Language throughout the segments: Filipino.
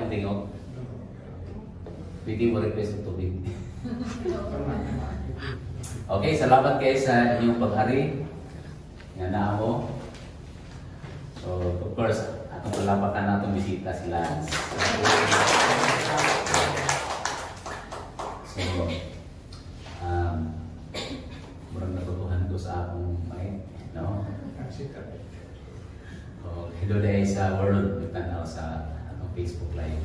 ng tingog. Pwede mo request ng tubig. Okay, salamat kayo sa inyong pag-ari. Nga na mo. So, of course, atong palapakan na itong bisita sila. So, murang natutuhan ko sa akong mind, no? Hello day sa world, tanaw sa atong Facebook Live.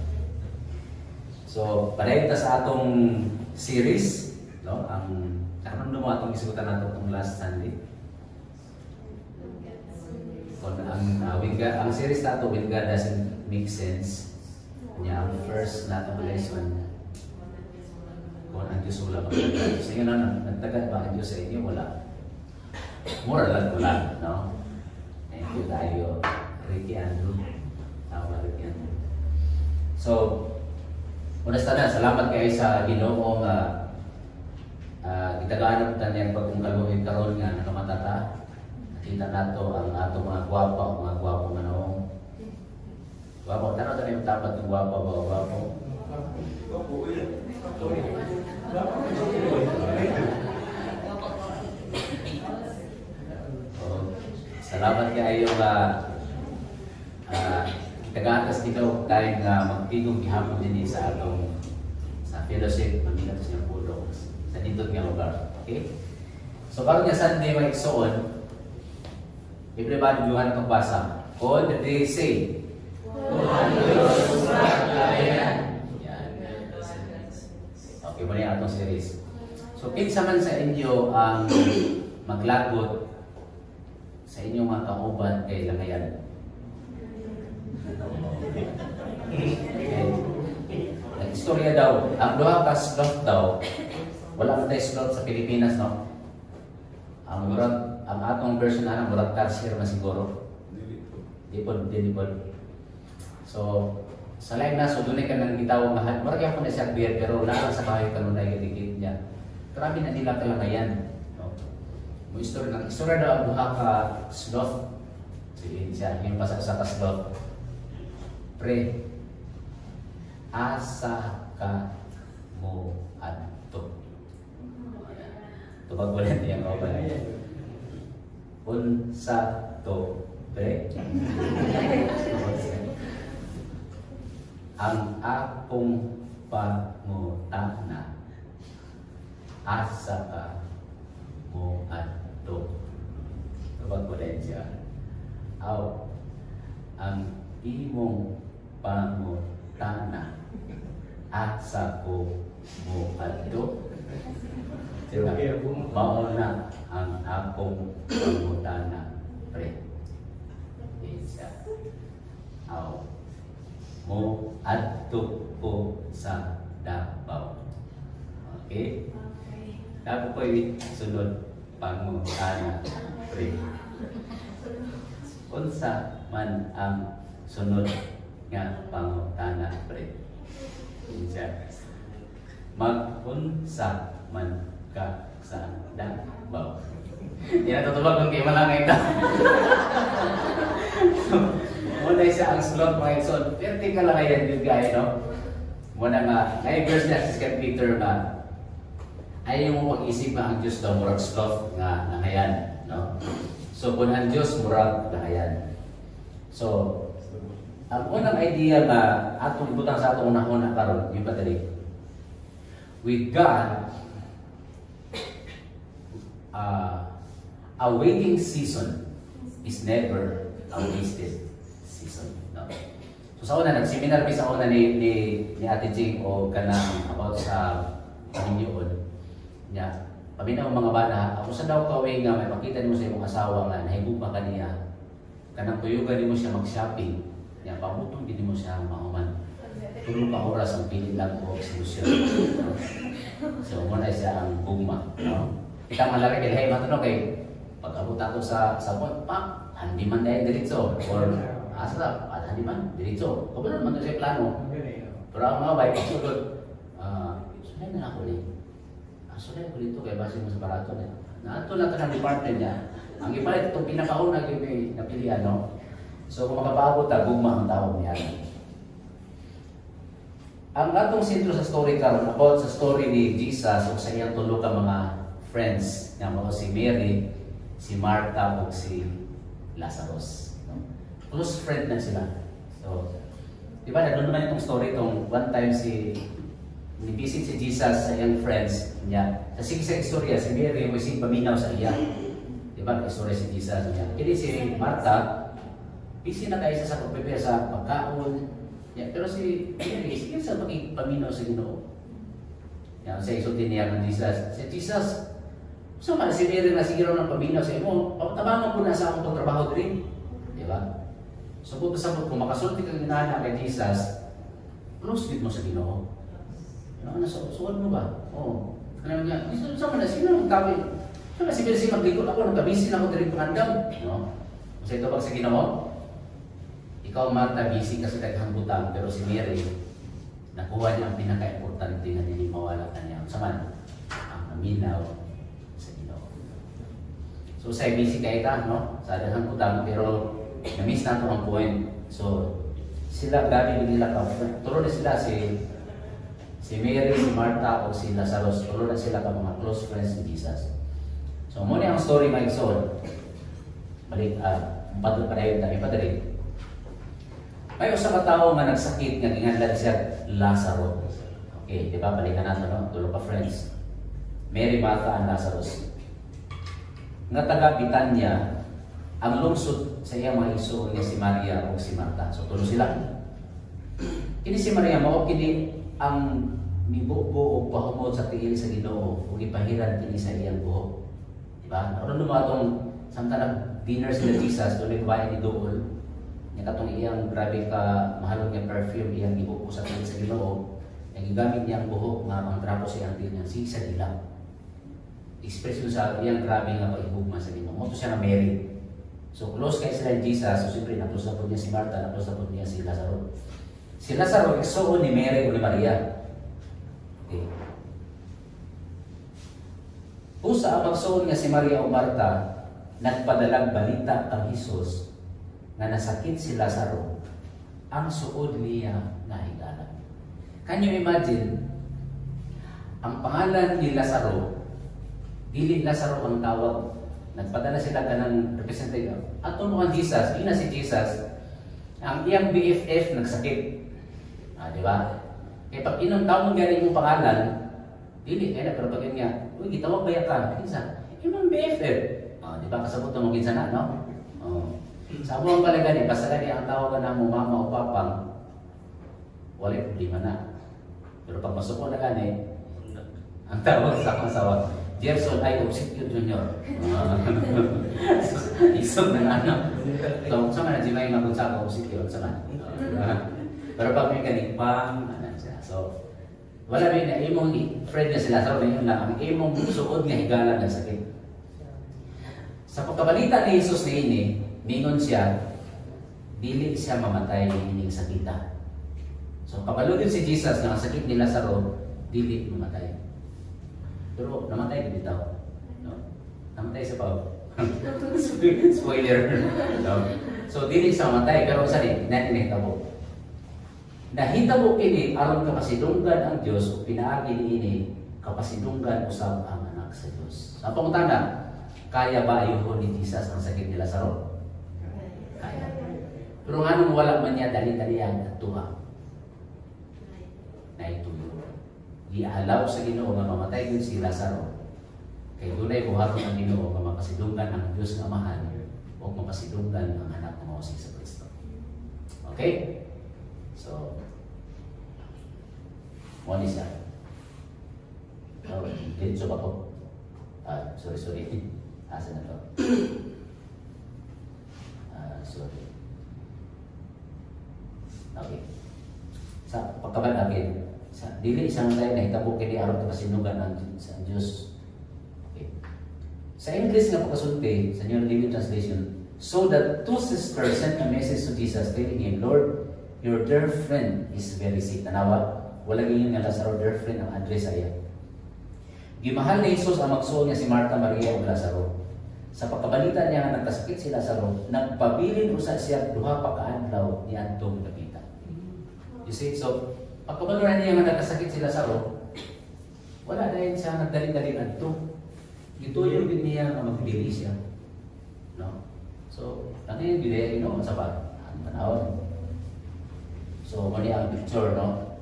So, pareha sa atong series, no? Ang karon mo atong isutan nato tong last Sunday. Kung ang series nato When God Doesn't Make Sense, niya ang first natong lesson. Kung ang Diyos wala magtagal. Sa inyo na, nagtagal ba ang Diyos sa inyo? Wala. More lang wala, no? Thank you tayo, Ricky Andrew. Tawa Ricky Andrew. So, honesta na, salamat kayo sa Ginoo nga kitagaanap ta niyang pagkungkaluhin karon nga nakamatata. Nakita nato ang ato mga gwapo nga noong. Gwapo, tanaw tayo yung tapat ng gwapo. Salamat kayo kitagaantas dito tayo nga magtigong gihapon din sa atong sa fellowship, magiging sa siyang pulo sa dito nga lugar. Okay? So, bago nga Sunday may igsoon, everybody duhan itong basa. All the day say, okay, muna yung atong series. So, kinsa man sa inyo ang maglagot sa inyong mga kauban kay langayan. Nag-istorya daw, ang duha ka slot daw, wala man tayo slot sa Pilipinas, no? Ang atong version na murag tarsier man siguro. Dipod. So, sa live na, so doon ka nang gitawang lahat. Murag ako na siya beer, pero wala sa kayo kanunay gatigit niya. Grabe na nila kalangayan. No? Mo istorya daw ang duha ka slot. Sige, siya, yung pasag sa slot. Pre, asa ka mo adto. Tubag ulit yung mga ba? Unsa to, pre? Ang akong pangutana, asa ka mo adto. Tubag ulit siya. Aw, ang imong pangutana, asa ko mo adto. Mauna ang akong pangutana, pre. Isa. Aw, mo adto ko sa Davao. Okay? Dapat ko sunod pangutana, pre. Unsa man ang sunod nga pangutana, pre? Isa. Mag-unsa man ka sa Davao. Yan ang tutubag kung kayo malangay ka. Muna siya ang slot mga igsoon. Pero di ka lang ayan yung guy, no? Muna nga, na-verse niya si St. Peter nga, ayaw mo pag-isip na ang Diyos daw murag slot nga nangayan, no? So, kung ang Diyos murag nangayan. So, ang unang idea na atong ibutang sa atong unang-una karon, yung patali. With God, a waiting season is never a wasted season. No? So sa una, nag-seminar mi sa una ni Ate Jing o kanang about sa Panginoon niya. Paminaw mga bata, ako sa daw kaway nga may makita mo sa imong asawa nga nahigugma ka niya. Kanang tuyugan mo siya mag-shopping. Niya, pamutong din mo siya mahuman. Tulong pa oras ang pilit lang ko solusyon. No? So muna siya ang gugma. No? Kita malaki kaya hey matanong kay pag-abot ako sa sabon, pa, hindi man dahil diretso or asa na, hindi man diretso. Kabalo naman siya plano. Pero ang mga bike sulod, sunay na ako ni. Sunay ko dito kaya base mo sa barato na. Naato na ito ng department niya. Ang ipalit itong pinakauna yung napilian, no? So kung makapabot, gugma ang tawag niya. ang atong sentro sa story karon about sa story ni Jesus o sa iyang tulo ka mga friends nga mao si Mary, si Martha ug si Lazarus. No? Close friend na sila. So, di ba nagdoon naman itong story itong one time ni-visit si Jesus sa iyang friends niya. Sa sige istorya, si Mary may paminaw sa iya. Di ba? Istorya si Jesus niya. Kini si Martha, busy na kayo sa pagprepare sa pagkaon. Yeah, pero si Mary, sige sa paminaw sa Ginoo. Yan, sa isulti niya ng Jesus. Si Jesus, so man, si Mary na sige rin ng paminaw sa imo, papatabangan ko na sa akong pagtrabaho din. Di ba? So kung kung makasulti kang ginana kay Jesus, close mo sa Ginoo. Ano, suwad mo ba? Oo. Ano nga, saan na, sino ang kami? Saan na si Mary maglikod ako, nagkabisi na ako din pangandam. No? Kasi ito pag sa Ginoo, ikaw Martha, busy kasi daghang butang, pero si Mary, nakuha niya ang pinaka-importante na hindi mawala kanya. Saman, ang aminaw sa Ginoo. So, sa busy kayo ta, no? Sa daghang butang, pero na-miss na ito ang point. So, sila, gabi nila ka. Turo na sila si Mary, si Martha, o si Lazarus. Turo na sila ka mga close friends ni Jesus. So, muna ang story mga igsoon. Balik, patod pa na yun, dami pa rin. May usa ka tawo nga nagsakit nga ginganlan siya Lazaro. Okay, di ba? Balikan nato, no? Tulo ka friends. Mary, Martha, and Lazarus. Nga taga Bitanya, ang lungsod sa iyang mga igsoon niya si Maria o si Martha. So, tulo sila. Kini si Maria, mao kini ang nibubo o pahumod sa tiil sa Ginoo o ipahiran kini sa iyang buhok. Di ba? Naroon naman itong samtang dinner sila Jesus, doon yung babae ni Dool. Yung katong iyang grabe ka mahalong yung perfume, iyang ibuko sa tiil sa Ginoo, yung gigamit niyang buhok nga ang trapo sa iyang tiil niya, sa dilang. Expression sa iyang grabe nga paihugma sa Ginoo. Ito siya na Mary. So close kay sila ni Jesus, so siyempre na-close na po niya si Martha, na-close na po niya si Lazaro. Si Lazaro, igsoon ni Mary o ni Maria. Okay. Usa ang magsoon nga si Maria o Martha, nagpadalag balita kang Jesus nga nasakit si Lazaro, ang suod niya na higala. Can you imagine, ang pangalan ni Lazaro, dili Lazaro ang tawag, nagpadala sila ka ng representative. At ang Jesus, ina si Jesus, ang iyang BFF nagsakit. Di ba? Kaya pag inong taon galing yung pangalan, dili, kaya na, pero pag yun nga, uy, gitawag ba ka? Kinsa? Imang BFF. Di ba? Kasabot na mo kinsa na, no? Sa mo ang palagani, basta gani ang tawagan na mo mama o papang, wala problema na. Pero pag masuko na gani, ang tawag sa akong asawa, Gerson ay obsequio junior. Isog na ano. So, sama na Jimay magunsa ko obsequio, sama. Pero pag may ganipang, siya. So, wala rin na imong friend na sila, sa rin yun lang, ang imong suod nga higala ng sakit. Sa pagkabalita ni Jesus na ini, ningon siya, dili siya mamatay ining sakita. So, kabalugin si Jesus na ang sakit ni Lazaro, dili mamatay. Pero namatay din bitaw. No? Namatay sa pao. Spoiler. No? So, dili siya mamatay, pero saan hinahitabo. Nahitabo kini aron kapasidunggan ang Dios o pinaagi niini kapasidunggan usab ang anak sa Dios. Sa pangutana, kaya ba ayuhon ni Jesus ang sakit ni Lazaro? Kaya. Pero nga nung wala man niya dali-dali ang tuha. Na itulo. Ialaw sa Ginoo nga mamatay din si Lazaro. Kay dunay buhaton ang Ginoo nga makasidunggan ang Dios nga mahal o makasidunggan ang anak mo si Kristo. Okay? So, mo ni siya. So, dito ba ko? Sorry. Asa na to? Sorry. Okay. Sa pagkabalagin, dili isang tayo na hitabo kini aron kapasinugan ang sa Diyos. Okay. Sa English nga pagkasulti, sa New Living Translation, so that two sisters sent a message to Jesus telling him, Lord, your dear friend is very sick. Tanawa, wala ganyan nga Lazaro, dear friend ang address ay. Gimahal ni Jesus ang magsuon niya si Martha, Maria ug Lazaro. Sa pagkabalita niya nga nagkasakit si Lazaro, nagpabilin usa siya duha pa ka adlaw ni adtong nakita. You see, so Pagkabaluran niya nga nagkasakit si Lazaro, wala na yun siya nagdali-dali adto. Ito yung din niya na magbili siya. No? So, ano yung bili, sa ba? Ang panahon. So, mali ang picture, no?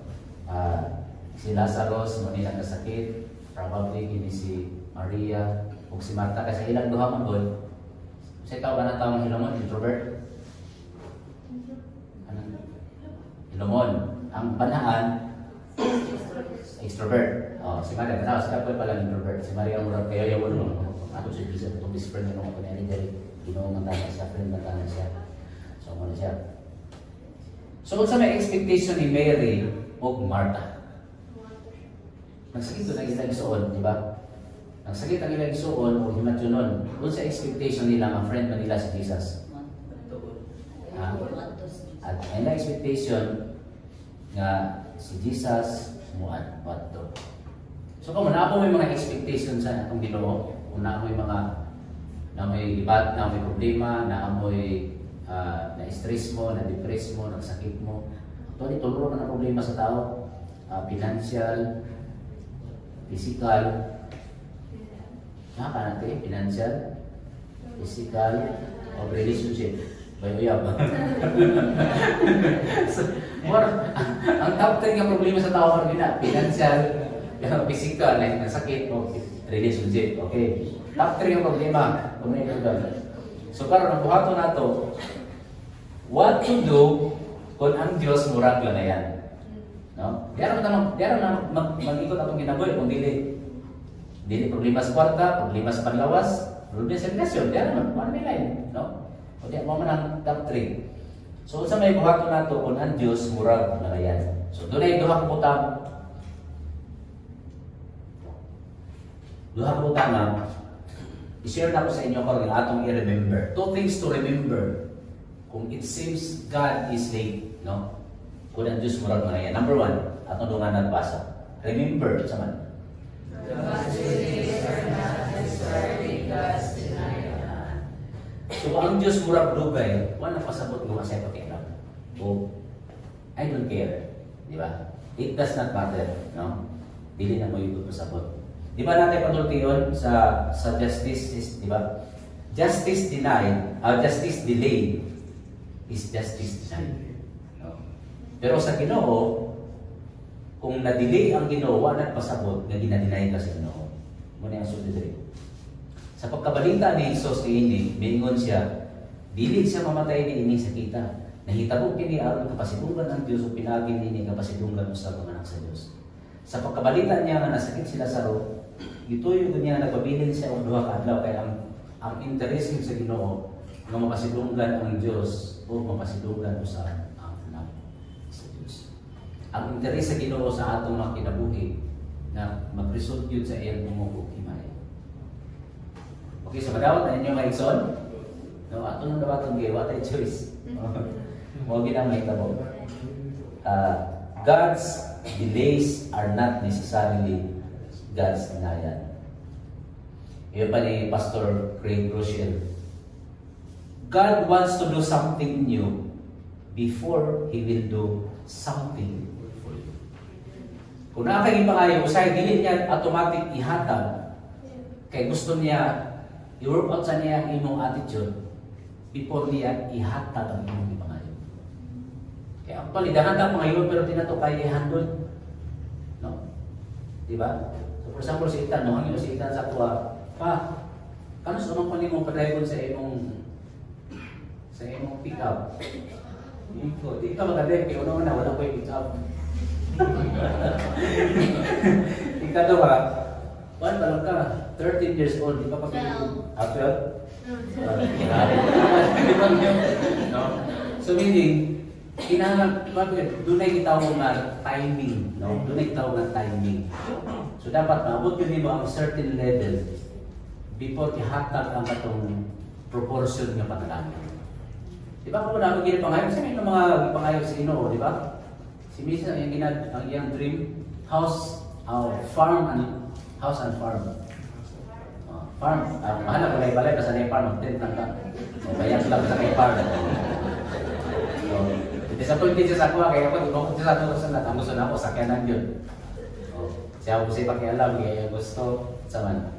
Si Lazarus, mali nagkasakit, probably gini si Maria, o si Martha, kasi ilang duha man doon. Kasi ikaw ka na tawang Hilomon, introvert? Hilomon. Ang panahan, extrovert. Si Maria, si Kapoy pala introvert. Si Maria, murag kayo yung ulo. Ato si Jesus, itong best friend nyo, kung ano dyan, ginoong ang siya, friend ng siya. So, muna siya. So, kung sa may expectation ni Mary o Martha, nagsakit doon ang ilang isuon, di ba? Nagsakit ang ilang isuon o himatyonon. Doon sa expectation nila, ang friend nila si Jesus. At ang expectation nga si Jesus muad wadto. So kung na po may mga expectation sa atong Ginoo, kung na may mga na may libat, na may problema, na amoy na-stress mo, na-depress mo, nagsakit mo, ito ituluro na problema sa tao, financial, physical, financial, physical, o relationship. Bayuyab. So, ang top 10 nga problema sa tao karon na financial, physical, like nasakit o relationship. Okay. Top 3 ang problema. So karon ang buhaton nato, what to do kung ang Dios murag na yan. No? Diyan na mag-ikot atong ginabuhi kung dili problema sa kwarta, problema sa panlawas, problema sa relasyon, diyan na mag-line, no? O di mo man ang top 3. So sa may buhaton nato kung ang Dios murag na yan. So dunay duha ka butang. Duha ka butang na i-share na ko sa inyo karon atong i-remember. Two things to remember. Kung it seems God is late, no? Kung ang Diyos murag na yan. Number 1, atong dungan nagbasa. Remember, sa man. So ang Diyos murag dugay, wala pasabot mo kasi pakialam. O, I don't care. Di ba? It does not matter, no? Dili na mo yung pasabot. Di ba natin panultiyon sa justice, di ba? Justice denied, justice delayed is justice denied. No? Pero sa Ginoo, kung na-delay ang Ginoo, wala pasabot nga ginadinay ka sa Ginoo. Muna yung sulit. Sa pagkabalita ni Jesus ini, mingon siya, dili siya mamatay ni ini sa kita. Nahitabo kini aron kapasidunggan ang Dios o pinagi ni kapasidunggan sa mga anak sa Dios. Sa pagkabalita niya nga nasakit si Lazaro, ituyo niya nagpabilin siya og duha ka adlaw kay ang interes sa Ginoo nga mapasidunggan ang Dios o mapasidunggan sa ang anak sa Dios. Ang interes sa Ginoo sa atong mga kinabuhi na mag-result yun sa iyang tumugog himay. Okay, so madawat na inyo maigsoon. No, ato nang dawaton kay what a choice. Mo ginamay tabo. God's delays are not necessarily God's denial. Iyon pa ni Pastor Craig Rochelle. God wants to do something new before He will do something for you. Kung nakakaging pangayo, usay dili niya automatic ihatag kay gusto niya i-work out sa niya imong attitude before niya ihatag ang imong pangayo. Kaya actually, dahan-dahan pangayon pero di na ito kaya i-handle. No? Diba? So for example, si Ethan, no? Hangin si Ethan sa kuha, kanus naman pa niyo mong sa imong pick-up. Di ka maganda, kaya una na wala ko yung pick-up. Ikaw ba? Paano pa lang ka? 13 years old, di ka pa pinipin. After? No? So meaning, doon ay itawag na timing. No? Doon ay itawag na timing. So dapat maabot yun mo ang certain level before ihatag ang katong proportion ng panalangin. Di ba kung namin ginapangayon? Kasi may mga pangayon sa Ginoo, di ba? Si Misa, ang iyang dream, house and farm. Farm. Mahal ako na ibalay, kasi na yung farm, tent lang ka. Bayang lang sa may farm. So, disappointed siya sa ako, kaya ako, ibang siya sa ako sa lahat. Ang gusto na ako, sakyanan yun. Oh, siya ako siya pakialam, kaya gusto, sa man.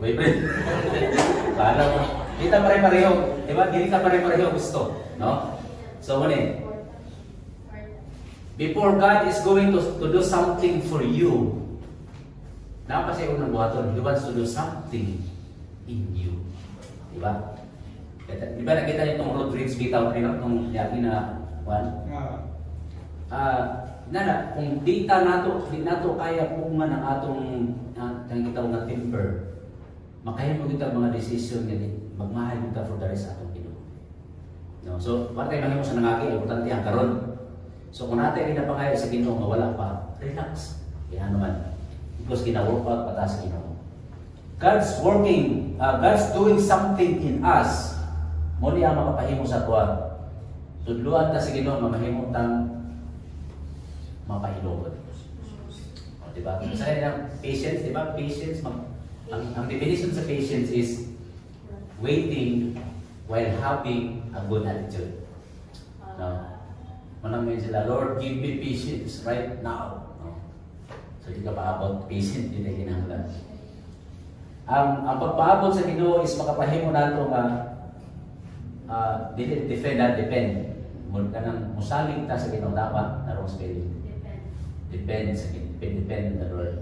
Boyfriend. Paano mo? Di ta pare-pareho, di ba? Di ta pare-pareho gusto, no? So, muna before God is going to do something for you, dapat siya unang buhaton, He wants to do something in you. Di ba? Di ba nakita niyo itong road rage bitaw itong yaki na one? Nana, kung di nato kaya puman ang atong kita nga temper, makaya mo kita mga decision nga magmahal kita for the rest atong Ginoo. No, so parte mahimo sa nangagi importante ang karon. So kung natin ina pangayo sa Ginoo nga wala pa, relax. Kaya naman because gina-work out pata sa Ginoo. God's working, God's doing something in us. Mo niya makapahimo sa tuwa. Tudluan ta sa Ginoo mamahimo tang mapahilobot. O, diba? Sa kanya, patience, diba? Patience, ang definition sa patience is waiting while having a good attitude. No? Manang sila, Lord, give me patience right now. No? So, di ka paabot, patient, di na ginahanglan. Ang pagpaabot sa Ginoo is makapahimo nato nga depend. Mula ka nang musaling ta sa Ginoo dapat na wrong spelling. Depend on the Lord.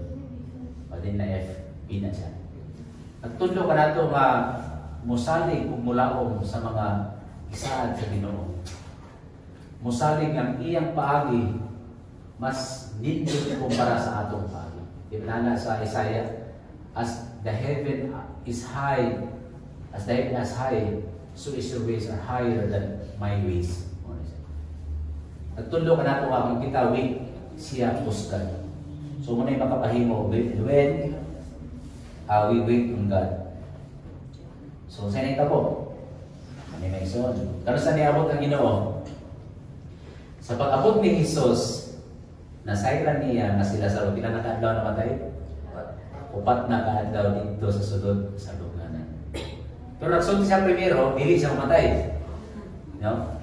O din na FP na siya. Nagtudlo ka na ito nga musalig kung mulaong sa mga isaad sa Ginoo. Musalig ang iyang paagi mas nindot kumpara sa atong paagi. Ibnana sa Isaiah, as the heaven is high, as the heaven is high, so is your ways are higher than my ways. Nagtudlo ka na ito nga kung kita weak, siya puskan. So muna yung makapahimo when we wait on God. So sa nita po, may son. Karon sa niabot ang Ginoo. Sa pag-abot ni Jesus, nasairan niya na sila sa pila na kaadlaw na matay. Upat na kaadlaw dito sa sulod sa luganan. Pero nagsulti siya primero, dili siya matay. No?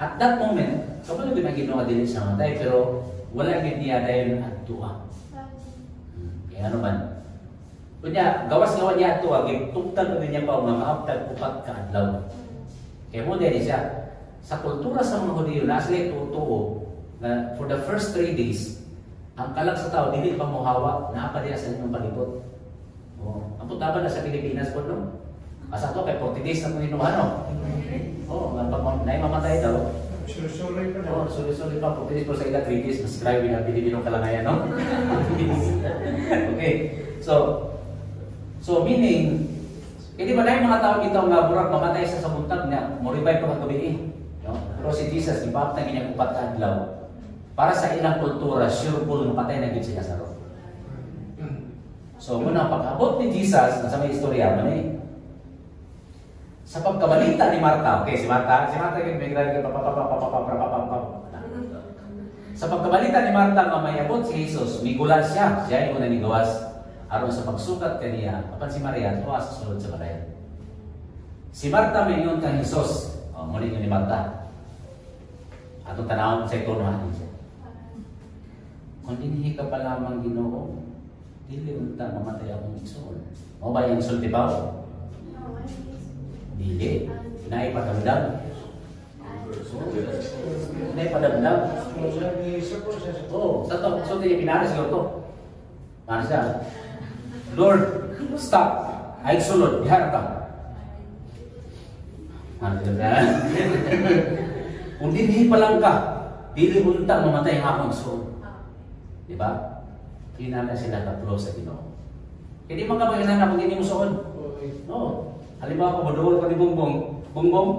At that moment, kapag nabi ang Ginoo dili siya matay, pero wala gid niya dayon adtua. Kaya ano man. Kunya gawas-gawa niya adtua, gitugtan pa niya pa mga maabtag upat ka adlaw. Kaya mo dili siya sa kultura sa mga Hudiyo na sila tutuo na for the first 3 days ang kalag sa tao dili pa mohawa na pa diya sa inyong palibot. Oh, ang putaba na sa Pilipinas po no. Asa to kay 40 days na inuhano. Oh, pag mamatay daw. Sorry pa na. Oh, sorry pa. Pagkinis po sa ila 3 days, mas grabe na Pilipinong kalangayan, no? Okay. So meaning, hindi ba na yung mga tao ito nga burak mamatay sa buntag niya, mo-revive pa kagabi no? Pero si Jesus, ipapatay niya upat na adlaw. Para sa ilang kultura, sure po mapatay na gid si Lazaro. So muna, pag-abot ni Jesus, nasa may istorya mo sa pagkabalita ni Marta, okay, si Marta yung bigla sa pagkabalita ni Marta nga may abot si Jesus, migulan siya yung una ni gawas aron sa pagsukat kaniya, apan si Maria tuwa sa sulod sa balay. Si Marta may ingon kang Jesus, muli ni Marta. Atong tanawon sa ito naman siya. Kung dinhi ka pa lamang Ginoo, dili unta mamatay akong igsoon. Mao ba yung sulti ba? Dili, naipadamdam. Naipadamdam. Oo, sa to, so pinara siguro to. Ano siya? Lord, stop. Ay sulod, iharap ka. Ano siya? Kung dinhi pa lang ka, dili unta mamatay ang akong igsoon. Diba? Kinala sila tatlo sa Ginoo. Hindi man ka magkasana kung hindi mo suon. No. Halimbawa ko, maduol ko ni Bongbong. Bongbong?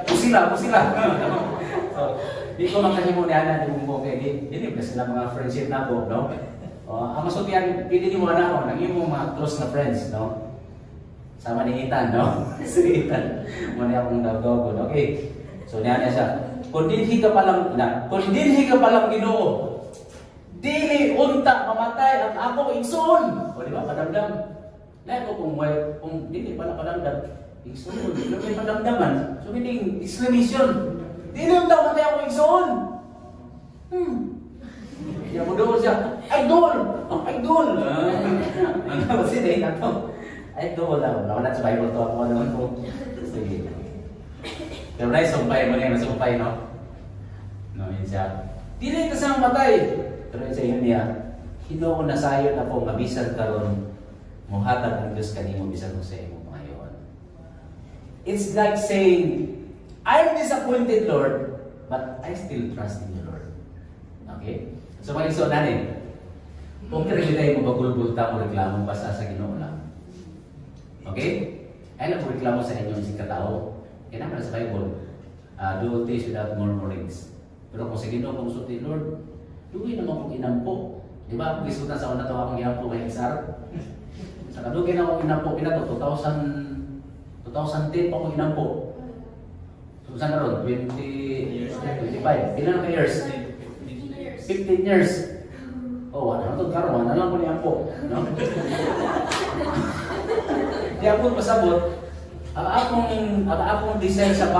Pusila. So, di ko makahimo ni Ana ni Bongbong kay hindi ba sila mga friendship na po, no? Ang masutihan, pwede ni mo na ako, nang yung mga close na friends, no? Sama ni Ethan, no? Si Ethan. Muna akong nagdogo, no? Okay. So, niya siya. Kung dinhi ka palang Ginoo, dili unta mamatay ang akong igsoon. O di ba, padamdam. Lahat ko kung dili pala padamdam, igsoon. Pero may palamdaman. So, meaning, exclamation. Di na yung tao matay ako igsoon. Kaya mo doon siya, idol! Ang idol! Ang tawag siya eh, ito. Idol lang. Wala sa Bible to ako naman po. Sige. Pero na sumpay mo niya, nasumpay, no? No, yun siya. Di na ito siyang matay. Pero yun siya yun niya, Hinoo na sayon ako mabisan karon muhatag ng Diyos kanimo bisan mo sa imo ngayon. It's like saying, I'm disappointed, Lord, but I still trust in you, Lord. Okay? So, maligsoon natin. Kung kaya mo bagulbulta mo reklamo basta sa Ginoo lang. Okay? Ay lang po reklamo sa inyong si katao. Kaya naman sa Bible, do all things without murmurings. Pero kung sa Ginoo kung sulti, Lord, duwi naman kong inampo. Di ba? Kung isutan sa una ito akong inampo kay Exar. Sa kadugay na akong inampo, pinato, 2010 pa akong inampo. So, saan na ron? 25. Ilan na ka years? 15 years. Oh, ano ito? Karoon, ano lang po ni Ampo? No? Di ako pasabot, akong design sa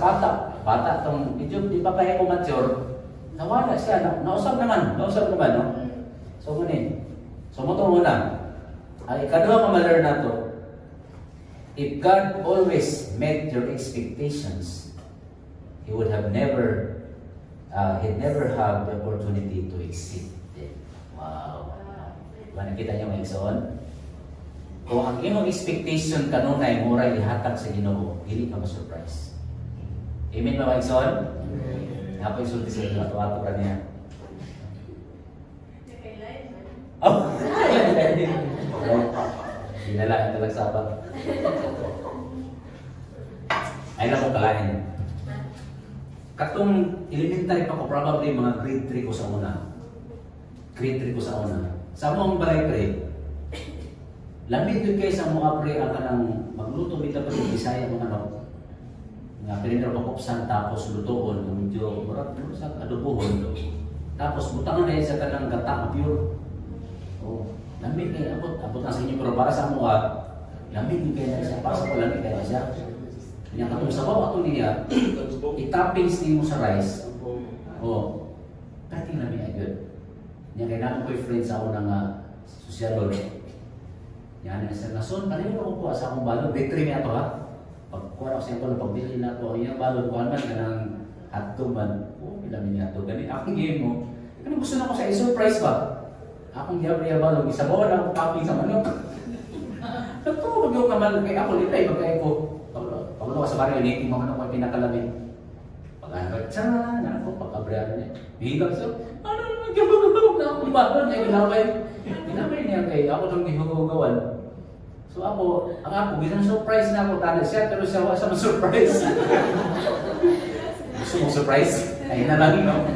bata. Bata, itong medyo di pa kaya ko mature, nawala siya. Nausap naman, no? So, munin. So, mo itong una. Ay, kadua ka-maler na to. If God always met your expectations, He would have never, He'd never have the opportunity to exceed them. Wow. Diba nakita niyo mga igsoon? Kung ang imong expectation kanunay mura ihatag sa Ginoo, dili ka ma-surprise. Amen ba mga igsoon? Ako isulti sa inyo, ato-ato ka niya. Oh! Dinalain talagang sabat. Ay lang ko kalahin. Katong elementary pa ko, probably mga grade 3 ko sa una. Grade 3 ko sa una. Sa mong balay pre, lamig yun kayo sa mga pre ang kanang magluto bita pa yung Bisaya mga ano. Nga pinindra pakupsan tapos lutoon, medyo murag sa adobohon. Tapos butangan na yun sa kanang gata, pure. Oh, lamig kayo, abot na sa inyo, pero para sa mga lamig kayo na siya, para sa ko lamig kayo siya. Kanya katong sabaw ato niya, itappings niyo sa rice. Oh, pati lamig agad. Kanya kaya namin ko yung friend sa unang sosyalol. Yan na sa nason, kanino ko po sa akong balon, victory niya ito ha. Pagkuha ako sa ito, pagbili na ito, yung balon, kuha man ka ng hotdog man. Oh, lamig niya ito. Ganit akong game mo. Ano gusto na ko sa i-surprise ba? Akong giyabri balon, isabaw na akong topping sa manok. Nagtuwag yung kamal kay ako, litay, magkaya ko. Pagluwa sa baryo, hindi mo man ako pinakalamig. Pag-anabag, tsan, ako, pagkabriyan niya. Hihigap siya, ano naman, giyabag na akong balon niya, ginamay. Ginamay niya kay ako nang gihugawan. So ako, ang ako, gisang surprise na ako, tala siya, pero siya wala siya ma-surprise. Gusto mo surprise? Ayun na lang, no?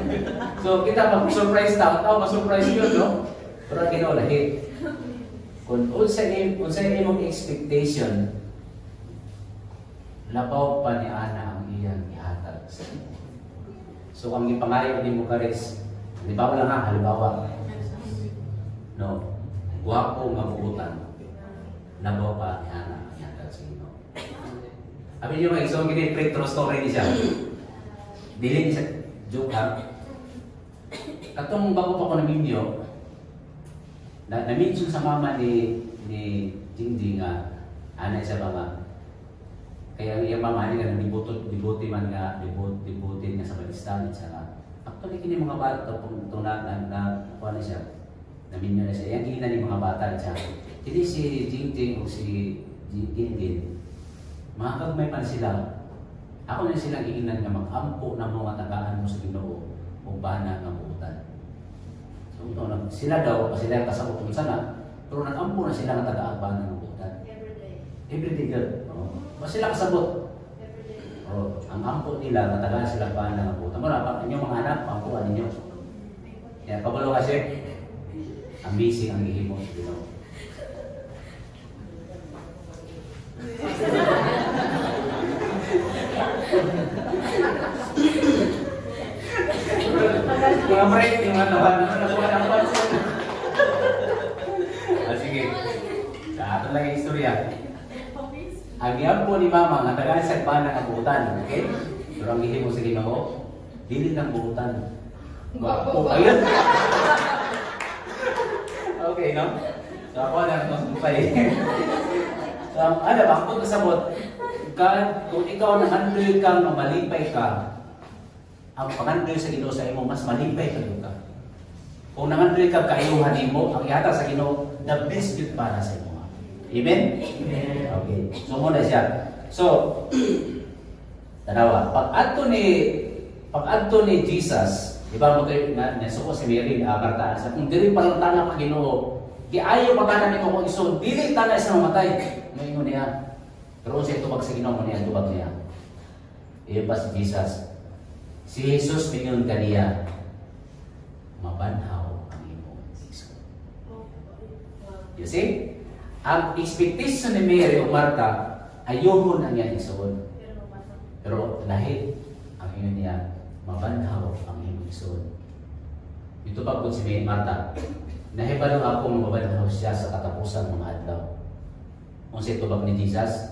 So kita mag-surprise tao, ma-surprise yun, no? Pero kinolahi. Kung unsa imong expectation, labaw pa ni Ana ang iyang ihatag sa imo. So ang gipangayo ni mo kares, halimbawa lang ha, halimbawa. No, guwapo nga buutan. Labaw pa ni Ana ang ihatag sa imo. Abi niyo mga isong gini true story ni siya. Dili ni siya joke ha. Katong bago pa ko naminyo, na-mention sa mama ni Jingjing nga ana sa mga kaya yung mama ni nga dibuti man nga dibutin nga sa Pakistan at saka actually kini mga bata itong na kuha na siya naminyo na siya yung gina ni mga bata at saka hindi si Jingjing o si Ginggin mga kagmay pa sila ako na silang iinan nga mag-ampo ng mga tagaan mo sa Ginoo o bana ng buutan. So, sila daw, sila yung kasabot kung sana, pero nag-ampo na sila ng taga-agbanan ng buutan. Everyday girl. Mas sila kasabot. Ang ampo nila, natagaan sila agbanan ng buutan. Muna, inyong mga anak, pampuan ninyo. Yan, pabalo kasi, amazing ang gihimo sa Ginoo. Mga break, yung nakuha ng pansin. Sige. Sa ato lang yung istorya. ang iyampo ni Mama nga tagaan sa bana nga buutan, okay? Pero ang gihimo sa Ginoo, dili nang buutan. Gwapo ayun. Okay, no? So ako na magpapay. So ano ba, kung kasabot, kung ikaw nangandoy kang malipay ka, ang pangandoy sa Ginoo sa imo, mas malipay ka. Kung nangandoy ka kaayuhan imo, ang yata sa Ginoo, the best yun para sa imo. Amen? Amen. Okay. So muna siya. So, tanawa, pag-adto ni Jesus, di ba mo kayo na nasuko si Mary na Marta, sa kung dili pa lang tana ka Ginoo, di ayaw magana nito kung iso, dili tana sa mamatay. Mayon niya. Pero sa tubag sa Ginoo mo niya, tubag niya. Iyon pa si Jesus. Si Jesus mingon kaniya, mabanhaw ang imong isip. You see? Ang expectation ni Mary o Marta, ayun ang yan isuod. Pero lahit ang inyo niya, mabanhaw ang imong isuod. Ito pa po si Marta, nahibalo ako mabanhaw siya sa katapusan mga adlaw. Kung si tubag ni Jesus,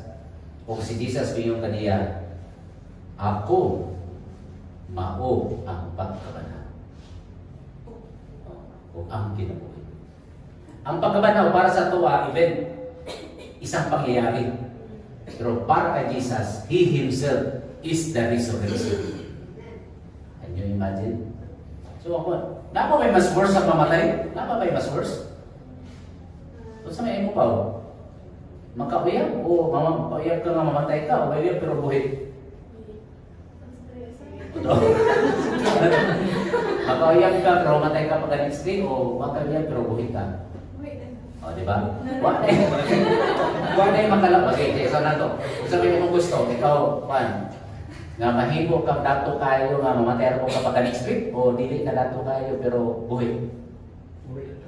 o si Jesus mingon kaniya, ako mao ang pagkabanhaw. O ang kinabuhi. Ang pagkabanhaw para sa tuwa, even isang pangyayari. Pero para kay Jesus, He Himself is the resurrection. Can you imagine? So ako, napa may mas worse ang mamatay? Napa may mas worse? So sa may mo pa, magkauyab o mamayab ka nga mamatay ka, o mayab pero buhay. Magkauyab ka pero mamatay ka pag next day, o magkauyab pero buhay ka. O, di ba? Wala yung makalap. Okay, so na to. Kung sabihin mo gusto, ikaw, Juan, nga mahimo kang dato kayo, nga mamatay ako kapag next week, o dili ka dato kayo, pero buhay.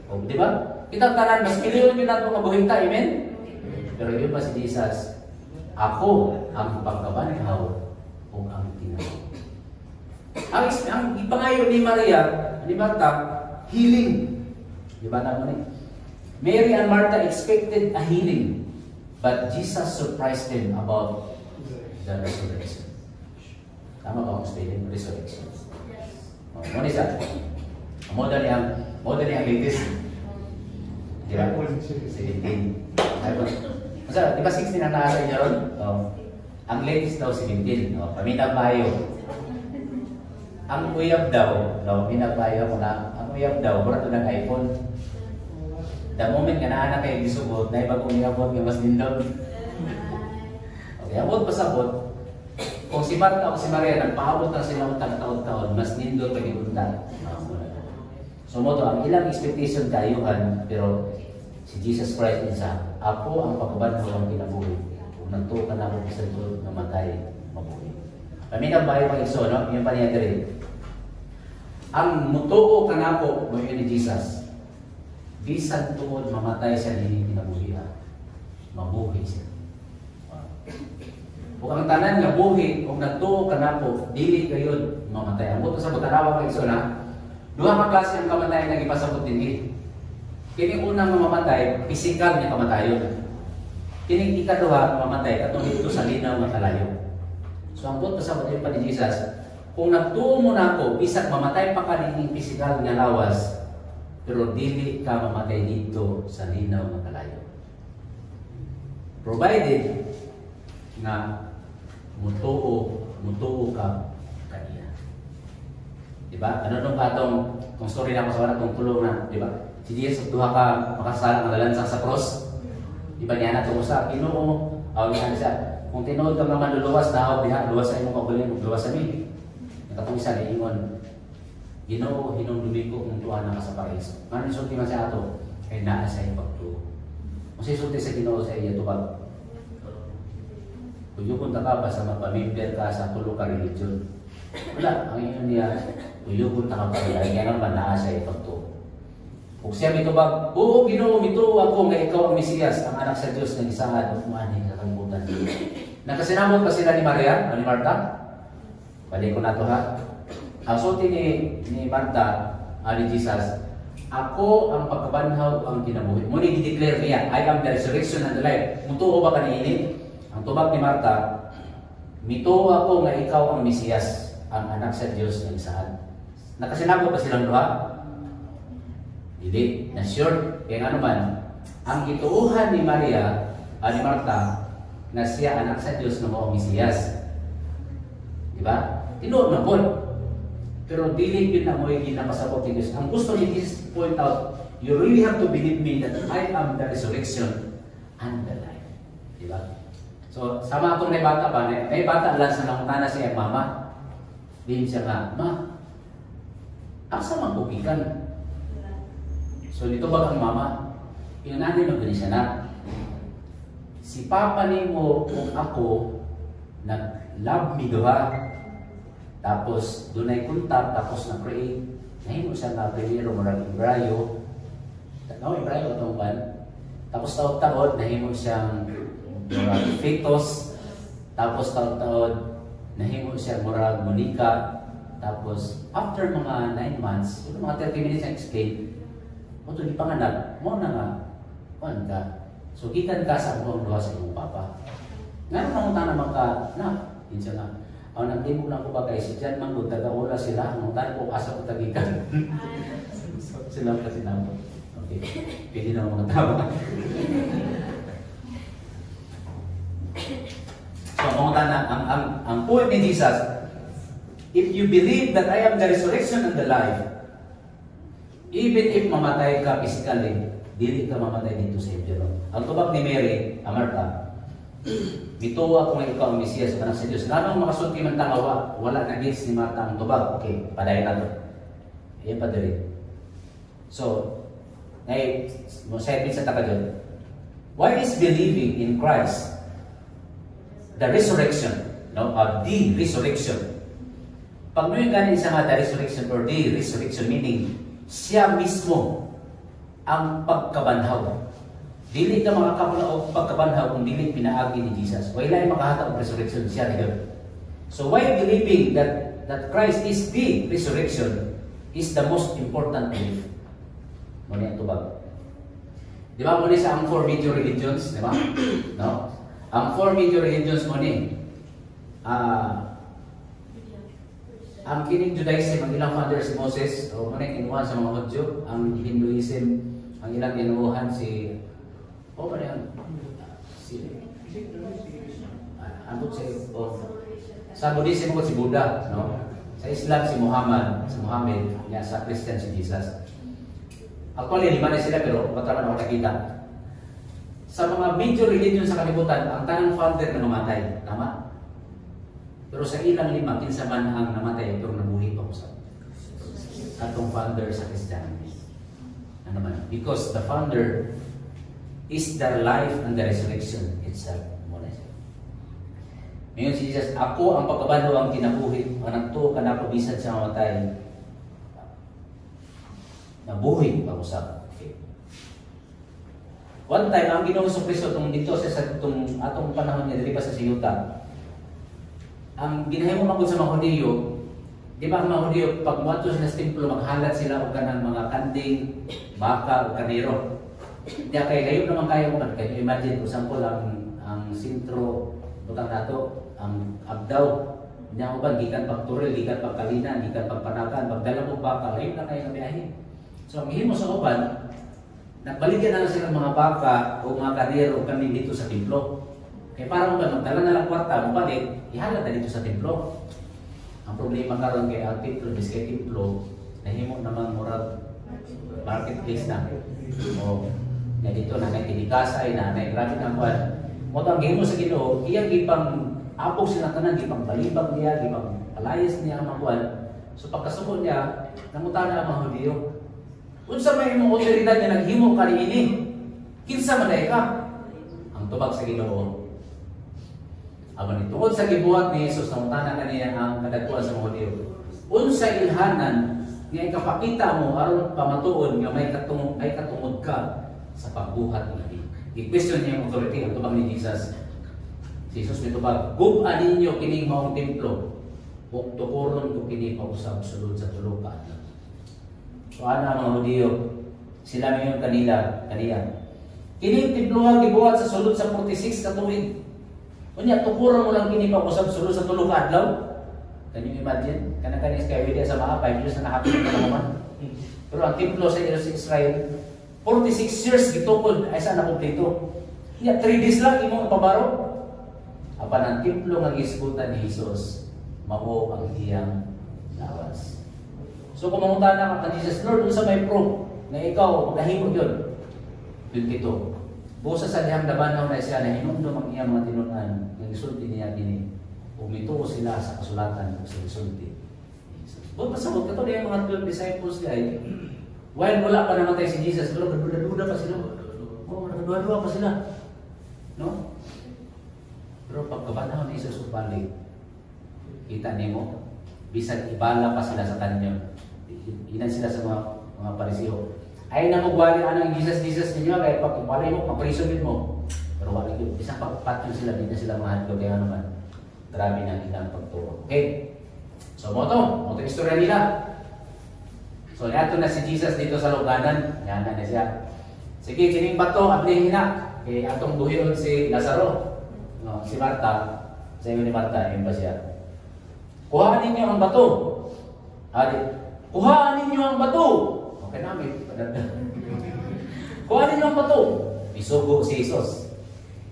O, di ba? Kitang tanan, mas milyon yung dato ka buhay ka, amen? Pero yun pa si Jesus, ako ang pagkabanhaw o ang tinaw. Ang ipangayo ni Maria, ni Marta, healing. Di ba na mo ni? Mary and Martha expected a healing, but Jesus surprised them about the resurrection. Tama ba ang spelling? Resurrection. What is that? More than yung latest. Di ba? 17. Di ba 16 ang naaray niya ron? Ang latest daw 17. Pamitang bayo. Ang uyab daw, pinagbayo ko na, ang uyab daw, barato ng iPhone. The moment nga naanak kayo gisubot, na ibagong iabot nga mas nindot. Okay, abot pasabot. Kung si Marta o si Maria, nagpaabot na sila utang taon-taon, mas nindot pa giunta. So mo to, ang ilang expectation kayuhan, pero si Jesus Christ isa, ako ang pagkabanhaw ang kinabuhi. Kung nagtukan ako sa tulog na matay, mabuhi. Paminang bayo pang iso, no? Yung pa niya diri. Ang mutuo ka na po, mo yun ni Jesus. Bisan tuod mamatay siya din kinabuhian. Mabuhi siya. Kung ang tanan nga buhi, kung nagtuo ka na po, dili kayo mamatay. Ang buto sa butarawa kay iso na, duha ka klase ang kamatayan na ipasabot din. Kini unang mamamatay, pisikal niya kamatayon. Kini ikaduha mamatay katong dito sa linaw nga kalayo. So ang buto sa butarawa pa ni Jesus, kung nagtuo mo na ako, bisag mamatay pa ka din pisikal nga lawas, pero dili ka mamatay dito sa linaw ng kalayo. Provided na mutuo ka kaniya. Diba? Ano nung katong, kung story na ako sa wala kong tulong na, diba? Si Jesus, duha ka makasala ng lalansang sa cross. Diba niya na itong usa, Ginoo, niya siya, kung tinuod ka naman luluwas, nahaw, luwas sa imong kaguling, luwas sa mi. Katong isa, niingon, Ginoo, hinumdumi ko kung tuwa na ka sa Paris. Ano yung sulti man siya ato? Ay naa sa iyong pagtuo. Kung siya sulti sa Ginoo sa iya tubag, kung yukon ka ba sa magpamimper ka sa tulo ka religion? Wala, ang iyon niya, kung yukon ka ba, kaya naman naa sa iyong pagtuo. Kung siya may tubag, oo, Ginoo, mituo ako nga ikaw ang Mesiyas, ang anak sa Diyos na isahan, umanin sa kalimutan. Nakasinamot pa sila ni Maria, o ni Marta? Balik ko na ito ha. Ang sulti ni Marta, ni Jesus, ako ang pagkabanhaw ang kinabuhi. Muna i-declare niya, I am the resurrection and the life. Mutuo ba kanini? Ang tubag ni Marta, mituo ako nga ikaw ang Mesiyas, ang anak sa Dios ng isahan. Nakasinago ba silang duha? Hindi, na sure. Kaya nga naman, ang ituuhan ni Maria, ni Marta, na siya anak sa Dios ng mga Mesiyas. Diba? Tinuod na po. Pero dili yun na mo yung ginapasabot ni Diyos. Ang gusto ni Jesus point out, you really have to believe me that I am the resurrection and the life. Diba? So, sama akong may bata ba? May bata lang sa nakutana siya mama. Din siya nga, ma, asa magbukikan? So, dito ba ang mama? Yung nanay magani siya na. Si Papa ni mo kung ako nag-love me duha. Tapos, doon ay contact, tapos na-create. Nahimo siya na primero marang Ibrayo. Ibrayo itong ban. Tapos taon-taon, nahimo siyang murag fetus. Tapos taon-taon, nahimo siyang murag Monica. Tapos, after mga 9 months, mga 30 minutes na explain, o ito di panganak, mo na nga, kuhan ka. So, gikan ka sa buong luha sa iyong papa. Ngayon naman naman ka, yun siya nga. Ang nagdimog lang ko ba kayo, si Jan Manggod, taga-ula sila, ang tayo ko asa ko tagikan. Sila kasi naman. Okay, pwede na mga tama. So, mga tana, ang point ni Jesus, if you believe that I am the resurrection and the life, even if mamatay ka physically, dili ka mamatay dito sa impyerno. Ang tubag ni Mary, Marta, mituwa kung ikaw ang Mesiyas sa anak sa Diyos. Nanong makasulti man tangawa, wala na gits ni Marta ang tubag. Okay, padayon na ito. Ayan pa dali. So, sabi sa takadyon, why is believing in Christ, the resurrection, the resurrection. Pag mo yung ganin sa mga the resurrection or the resurrection, meaning, siya mismo ang pagkabanhaw. Dili ka makakapula o pagkabanhaw kung dili pinaagi ni Jesus. Wala yung makahatag ng resurrection, siya rin. So why believing that Christ is the resurrection is the most important belief. Muna yung tubag. Di ba muna sa ang 4 major religions? Di ba? No? Ang 4 major religions muna ang kining Judaism, ang ilang founder si Moses, o muna kinuha sa mga Hudyo, ang Hinduism, ang ilang kinuhan si sa Buddhism ko si Buddha, no? Sa Islam si Muhammad, sa Christian si Jesus. Actually, 5 na sila pero matraman ako nakita. Sa mga major religion sa kalibutan, ang tanang founder na namatay, tama? Pero sa ilang 5, kinsa man ang namatay pero nabuhi pa ko sa atong founder sa Christianity. Ano man? Because the founder is the life and the resurrection itself. Muna siya. Ngayon si Jesus, ako ang pagkabanhaw ang kinabuhi, ang nagtuo ka na pabisan sa mamatay. Nabuhi pa ko sa. Okay. One time, ang Ginoong Kristo dito sa atong panahon niya, dili pa sa siyuta, ang ginahimo man sa mga Hudiyo, di ba ang mga Hudiyo, pag muadto sila sa templo, maghalat sila o kanang mga kanding, baka o kanero. Kaya kayo naman kayo mo kan kayo imagine kung sample ang sintro butang nato ang abdaw niya uban gikan pag turil gikan pag kalinan gikan pag panakan pagdala mo baka layo na kayo biyahe. So ang himo sa uban nagbaligyan na lang sila mga baka o mga kanero kami dito sa templo. Kaya para mo magdala na lang kwarta mo balik ihalat na dito sa templo. Ang problema karon kay ang templo biskay templo nahimo naman murag marketplace na. O na dito na tinidikasay na grabe ng kwan. Mo ang gihimo sa Ginoo, iyang gipang apog sila tanan, gipang balibag niya, gipang palayas niya ang kwan. So pagkasuko niya, nangutan na ang mga Hudiyo. Unsa may imong otoridad nga naghimo ka niini? Kinsa man ka? Ang tubag sa Ginoo. Aban tungod sa gibuhat ni Jesus nangutan kaniya ang kadagkuan sa mga Hudiyo. Unsa ilhanan nga ikapakita mo aron pamatuon nga may katungod ka sa pagbuhat ng Nabi. I-question niya yung authority, ang tubag ni Jesus. Si Jesus may tubag, "Gub-an ninyo kining maong templo, ug tukuron ko kini pausab sulod sa tulukan." So ana mga Hudiyo, sila mayon kaniya. Kining templo nga gibuhat sa sulod sa 46 ka tuig. Unya tukuran mo lang kini pag-usab sulod sa tulo ka adlaw. Can you imagine? Kana-kanis kayo dia sa mga 5 years na nakapit na naman. Pero ang templo sa Israel, 46 years gitukod ay sa nakumpleto. Ya 3 days lang imong pabaro. Apan ang templo nga gisgutan ni Hesus, mao ang iyang lawas. So kung mangutana ka kanina Jesus, Lord, unsa may proof na ikaw magahimo yun? Yun kito. Busa sa dihang labanaw na siya na hinumdum ang iyang mga tinunan, nga gisulti niya kini, umituo sila sa kasulatan o sa gisulti. Buot pasabot ka to yung mga 12 disciples ay while wala pa namatay si Jesus, pero nagduda pa sila. Oo, nagduda pa sila. No? Pero pagkabanaw ni Jesus balik, kita nimo, bisag ibala pa sila sa kanya. Inan sila sa mga parisiyo. Ay na magwali anang Jesus ninyo, kaya pag ibali mo, paprisonin mo. Pero wala yun. Isang pagpatyo sila, hindi na sila mahal. Kaya naman, grabe na ilang pagturo. Okay? So, moto istorya nila. So, nato na si Jesus dito sa luganan. Yan na siya. Sige, kining bato, ablihin na. Okay, atong buhiyon si Lazaro. No, si Marta. Sa iyo ni Marta, yun ba siya? Kuhaan ninyo ang bato. Kuhaan ninyo ang bato. Okay namin. Kuhaan ninyo ang bato. Isugo si Jesus.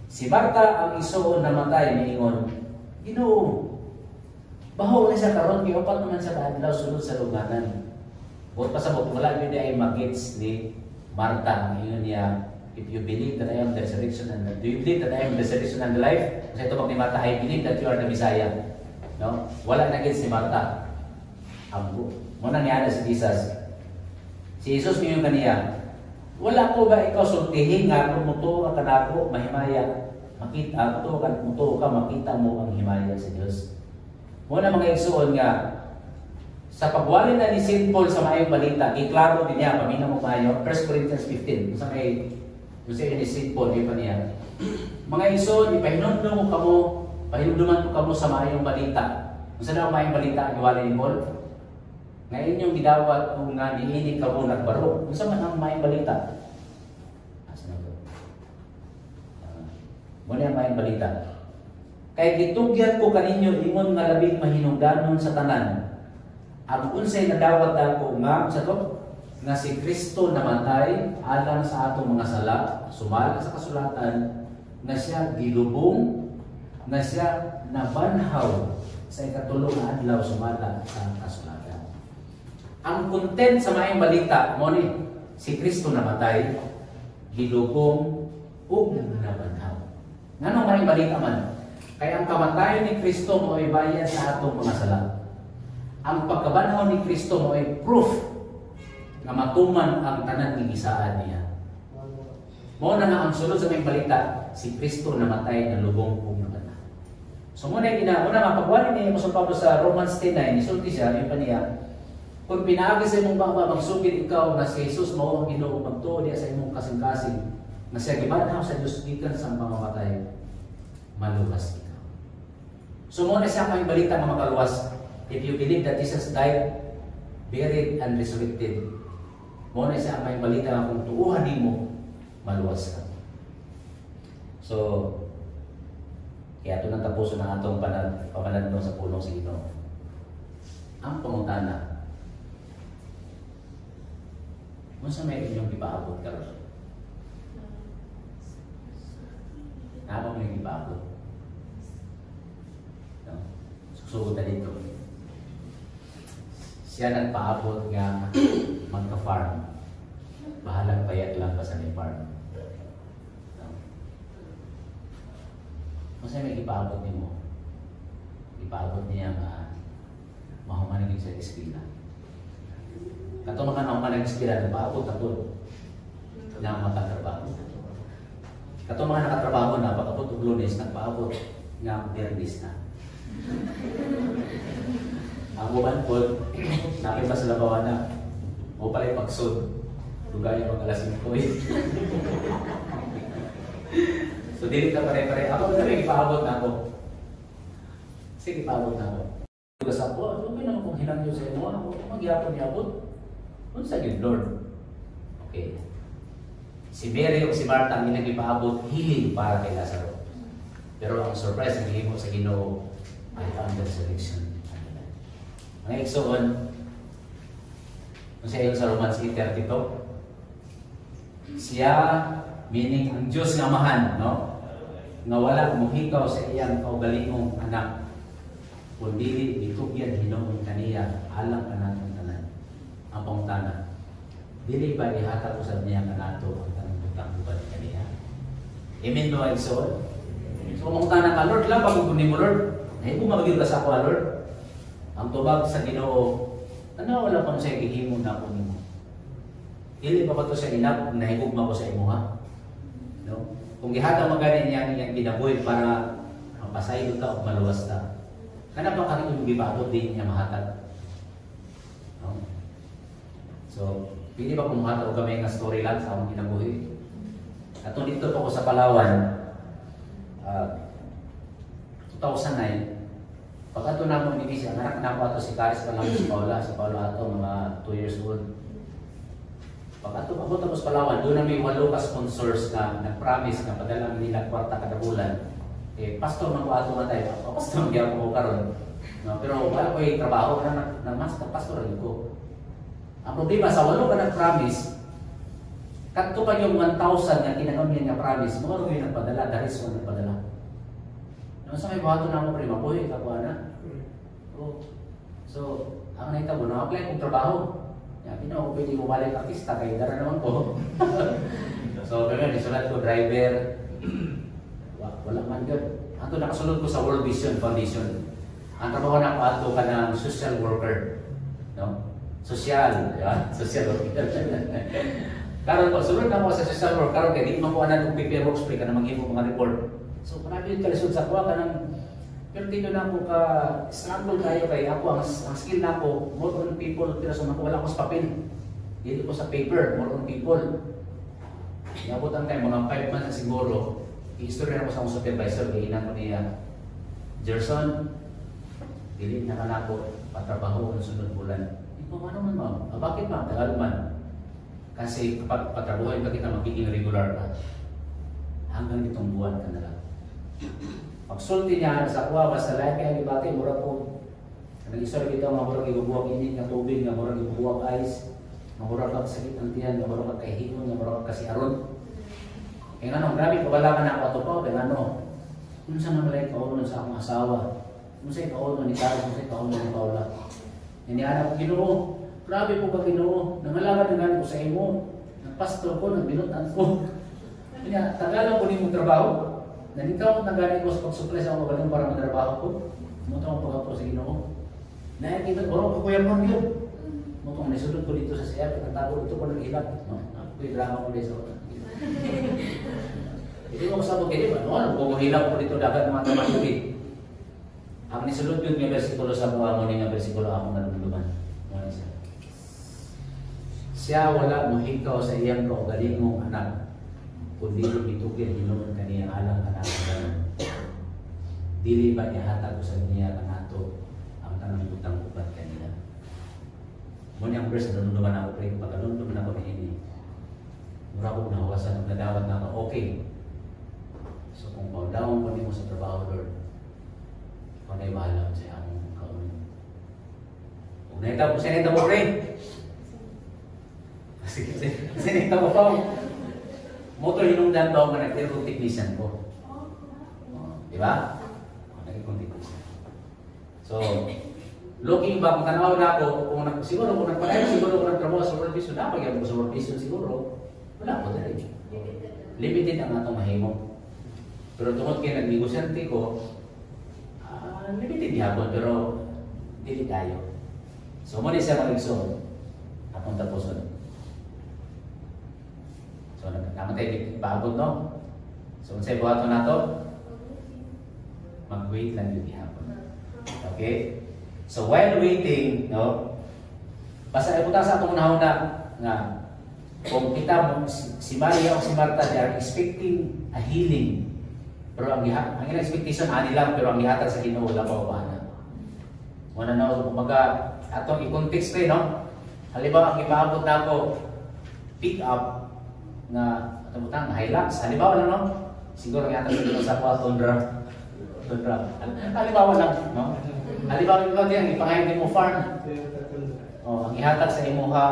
Si Marta ang isuon namatay ni Ingon. Ginoo. Bahaw na siya karon, giupat naman sa kaadlaw sulod sa luganan. Buot pasabot wala gyud ay magits ni Marta ngayon niya. If you believe that I am the resurrection and do you believe that I am the resurrection and the life? Kasi ito ni Marta, I believe that you are the Messiah. No? Wala na gits ni Marta. Ambo. Muna niya si Jesus. Si Jesus ngayon kaniya, wala ko ba ikaw sultihin nga kung muto ka kanako, mahimaya, makita, muto ka, makita mo ang himaya sa Diyos. Muna mga igsuon nga, sa pagwali na ni St. Paul sa mayong balita, iklaro din niya, pamina mo mayo, 1 Corinthians 15, sa may, kung sa ni St. Paul, yun pa niya. Mga igsuon, ipahinundong mo kamo, pahinunduman mo kamo sa mayong balita. Kung saan ang mayong balita, ang iwali ni Paul? Ngayon yung gidawat kung nga niinig ka mo nagbaro. Kung saan man ang mayong balita? Asa na ito? Muna ang mayong balita. Kaya gitugyan ko kaninyo ingon nga labing mahinungdanon sa tanan. Ang unsay nadawat ako nga sa to nga si Kristo namatay alang sa atong mga sala, sumala sa kasulatan nga siya gilubong, nga siya nabanhaw sa ikatulong na adlaw sumala sa kasulatan. Ang content sa mayong balita mo ni si Kristo namatay, gilubong ug nabanhaw. Nganong mayong balita man? Kaya ang kamatayon ni Kristo mo ay bayan sa atong mga sala. Ang pagkabanhaw ni Kristo mo ay proof na matuman ang tanan ng gisaan niya. Mo na nga ang sulod sa may balita, si Kristo namatay na lubong ug nabanhaw. So muna una mapagwali ni Apostol Pablo sa Romans 10:9, isulti siya yung paniya. Kung pinaagi sa imong baba magsugid ikaw na si Jesus mao ang Ginoo magtuo diya sa imong kasing-kasing na siya gibanhaw sa Dios gikan sa pamamatay, maluwas ikaw. So muna siya may balita nga makaluwas. If you believe that Jesus died, buried, and resurrected, muna siya may balita nga kung tuuhan nimo, maluwas ka. So, kaya ito nang tapuso ng atong pamanadno sa pulong sa Ginoo. Ang pangutana, kung sa may inyong ipaabot ka rin? Ano mo yung ipaabot? No? Susugod na dito. Siya nagpaabot nga magka-farm. Bahalang payat lang pa sa may farm. No? Masaya may ipaabot niyo mo. Ipaabot niya nga mahumanagin sa eskwela. Kato maka nahumanagin sa eskwela, nagpaabot ako na matatrabaho. Kato mga nakatrabaho na, pagkabot og Lunes, nagpaabot nga Biyernes na. Ang uban po, napin pa sa labawan na, o pala yung pagsod. Lugay yung mga alas 5 eh. So, dili ka pare-pare. Ako na rin, ipaabot na ako. Sige, ipaabot na ako. Lugas ako, ano naman kung hinangyo sa inyo? Ako, magyapon niya abot. Ano sa yun, Lord? Okay. Si Mary o si Martha ang ipaabot, hiling para kay Lazaro. Pero ang surprise ang gihimo sa Ginoo ay ang resurrection. Ang igsoon, kung siya sa Romans 8:32, siya, meaning ang Diyos nga Amahan, no? Nga wala mohikaw sa iyang kaugalingong anak, kundi itugyan Hinuon kaniya alang kanatong tanan. Ang pangutana, dili ba ihatag usab niya kanato ang tanang butang-butang kaniya? Amen no igsoon? So kung pangutana ka, Lord, lang pag ni mo Lord, ay kung magiging ka sa ako, Lord, ang tubag sa Ginoo, ano wala pa siya gihimo na ako nimo. Dili pa to siya inap nahigugma ko sa imo ha. No? Kung gihatag maganin niya niyang ginabuhi para mapasaylo ta o maluwas ta. Kana pa kami yung gibato din niya mahatag. No? So, pili ba kung mahatag kami nga story lang sa akong ginabuhi. At dito po ko sa Palawan, 2009, pagkato na mo ni Kisi, ang anak na po ato si Karis pa lang si Paula ato mga 2 years old. Pagkato ako tapos Palawan, doon na may 8 ka-sponsors na nag-promise na padala nila kwarta kada bulan. Eh, pastor man ko ato nga tayo, pastor man gyapon ko karon. No, pero wala ko yung trabaho na master pastor rin ko. Ang problema sa 8 ka nag-promise, kadto pa yung 1,000 nga kinagam niya nga promise, mo rin yung nagpadala, daris mo nagpadala. Sa may bahato na ako prima boy, kakuha na. So, ang naitabo, na-apply kong trabaho. Yakin na ako pwede bumalik artista, kaya dara naman ko. So, kaya nisulat ko, driver. Wala man yun. Ato nakasunod ko sa World Vision Foundation. Ang trabaho na ako ato ka ng social worker. No? Social, diba? Social worker. Karon ko, sunod na ako sa social worker. Karon kaya di man ko anan kung paperwork spray ka na mag-himo mga report. So, marami yung kalisod sa kuha ka ng pero dito na ako ka-struggle kayo kay ako, ang skill na ako, more on people, pero so wala ko sa papel. Dito ko sa paper, more on people. Iabot ang time, mga 5 months na siguro, i-history na ako sa akong supervisor, kainan ko niya, Gerson, dili na ka na ako, patrabaho ng sunod bulan. Ito, ano man ma'am? Bakit ma'am? Tagalog man. Kasi kapag patrabahoin ka kita, magiging regular ka. Hanggang itong buwan ka na lang. Pagsulti niya sa kuha, basta lahat kaya gibati, mura po. Nag-isor kita, mga mura gibubuwag init ng tubig, mga mura gibubuwag ice, mga mura kag sakit ng tiyan, mga mura kag kahihimon, mga mura kag kasiaron. Kaya nga grabe, kabala ka na ako ito pa, kaya ano, kung saan na malay kaunon sa akong asawa, kung saan kaunon ni Carlos, kung saan kaunon ni Paula. Inihanap ko, Ginoo, grabe po ka Ginoo, nangalaman na ko sa imo, nagpastor ko, nagbinutan ko. Kaya, tagalan ko ni mong trabaho. Nandito ako nagani ko sa pag-supply sa mga ganun para matrabaho ko. Mutong ang pagkapo sa Ginoo. Nakikita ko, ko kuya mo yun. Mutong nasunod ko dito sa siya, pagkatago dito ko nag-ilat. Ako yung drama ko dito. Hindi ko kasabot kayo, ano? Kung mahilap ko dito dagat ng mga tamatugid. Ang nisulod yun yung versikulo sa mga mo nga versikulo akong naluluman. Siya wala mohikaw sa iyang kaugalingong anak. Kundi itugyan Hinuon kaniya alang kanato. Dili ba ihatag sa niya kanato ang tanang butang upat kanila. Muna ang verse na nunduman ako pre, pagkalunduman ako ni ini. Mura ko nahawasan, nagdawat na ako, okay. So kung paudawang ko mo sa trabaho, Lord, kung na'y bahala ko sa among kaunin. Kung naita ko, sinita mo pre. Sinita mo pa. Motor hinungdan daw nga nag-aircon technician ko. Di ba? Nag-aircon technician. So, looking back, tanaw na ako, siguro kung nagpalayo, siguro kung nagtrabaho sa world vision, napagyan ko sa world vision siguro, wala ko dali. Limited ang atong mahimo. Pero tungkol kayo nag-negosyante ko, limited yapon, pero dili tayo. So, muna siya mag-exon, akong tapuson. So, naman tayo pagod, no? So, kung sa'yo buhato na to, mag-wait lang yung ihapon. Okay? So, while waiting, no? Basta ipunta sa atong unahon na kung kita mo, si Maria o si Martha, they are expecting a healing. Pero ang expectation, ani lang, pero ang ihatag sa Ginoo, wala pa upahan. Muna na, kumbaga, atong i-context ko, no? Halimbawa, ang ipaabot na ako, pick up, na Hilux. Halimbawa lang, no? siguro ang yata sa kuha, tundra. Halimbawa lang, no? Halimbawa ikaw din, ipangayon din mo farm. Oh, ang ihatag sa imuha,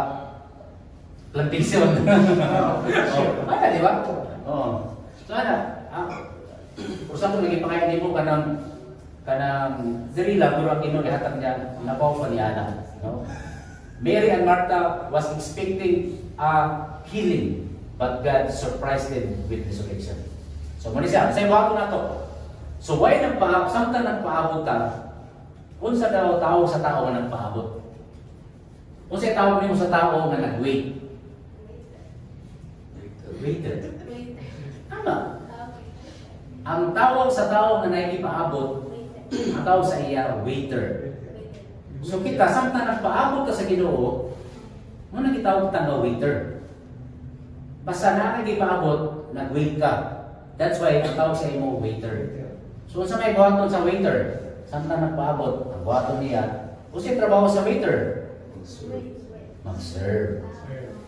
plantation. Ano, di ba? Oh. So, ano, for example, naging pangayon din mo kanang diri lang, pero ang Ginoo ihatag niya, napaw pa niya na. No? Mary and Martha was expecting a healing, but God surprised them with resurrection. So, muna siya, sa iba na to. So, why samtang nagpaabot ka, unsa daw tao sa tao nga nagpaabot? Unsa tawag nimo sa tao nga nag-wait? Waiter. Tama. Ang tawag sa tao nga nagpaabot, ang tawag sa iya, waiter. So kita, samtang nagpaabot ka sa Ginoo, muna gitawag kita nga waiter. Basta na nagpaabot, nag-wait ka. That's why ang tawag sa imo waiter. So sa may buhaton sa waiter, samtang nagpaabot, ang buhaton niya, kung siya trabaho sa waiter, mag-serve.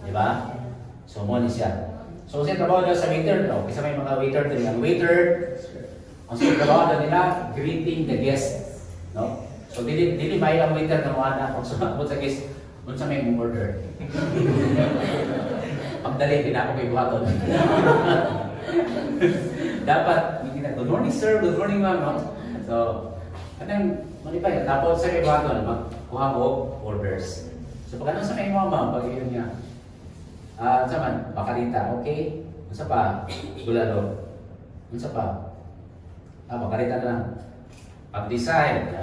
Diba? So mo ni siya. So siya trabaho daw sa waiter, no? Kasi may mga waiter din. Ang waiter, ang siya trabaho daw nila, greeting the guest. No? So dili may ang waiter na mga anak, kung sumabot sa guest, kung sa may order. Pagdali, din ako may buhaton. Dapat, good morning sir, good morning ma'am. No? So, kanang malipay. Tapos sa may buhaton, magkuha mo orders. So pag ano sa may mama, pag yun niya, saman, bakarita, okay? Unsa pa? Gulalo. Unsa pa? Bakarita na lang. Pag-decide.